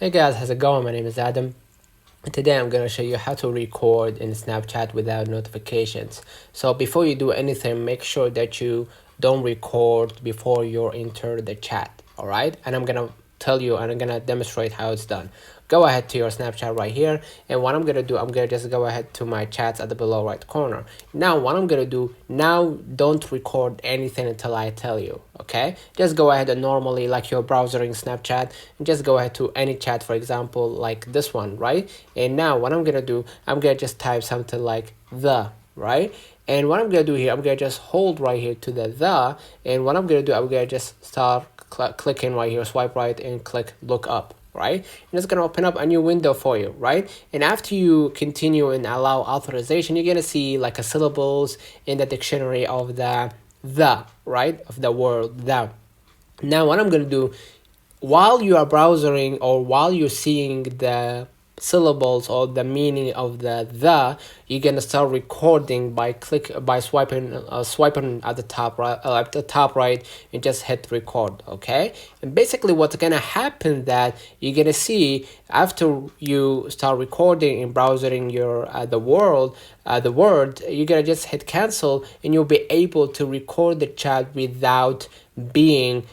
Hey guys, how's it going? My name is Adam. And today I'm going to show you how to record in Snapchat without notifications. So before you do anything, make sure that you don't record before you enter the chat, alright? And I'm going to tell you and I'm going to demonstrate how it's done. Go ahead to your Snapchat right here, and what I'm going to do, I'm going to just go ahead to my chats at the below right corner. Now what I'm going to do, now don't record anything until I tell you, okay? Just go ahead and normally, like you're browsing Snapchat, and just go ahead to any chat, for example like this one, right? And now what I'm going to do, I'm going to just type something like the, right? And what I'm going to do here, I'm going to just hold right here to the, and what I'm going to do, I'm going to just start clicking right here, swipe right and click look up, right? And it's going to open up a new window for you, right? And after you continue and allow authorization, you're going to see like a syllables in the dictionary of the, right? Of the word the. Now what I'm going to do, while you are browsing or while you're seeing the syllables or the meaning of the, you're gonna start recording by swiping at the top right, and just hit record, okay? And basically what's gonna happen that you're gonna see after you start recording and browsing your the word, you're gonna just hit cancel, and you'll be able to record the chat without being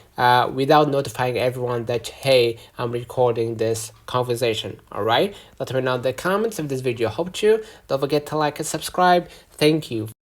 without notifying everyone that hey, I'm recording this conversation. All right, let me know in the comments if this video helped you. Don't forget to like and subscribe. Thank you.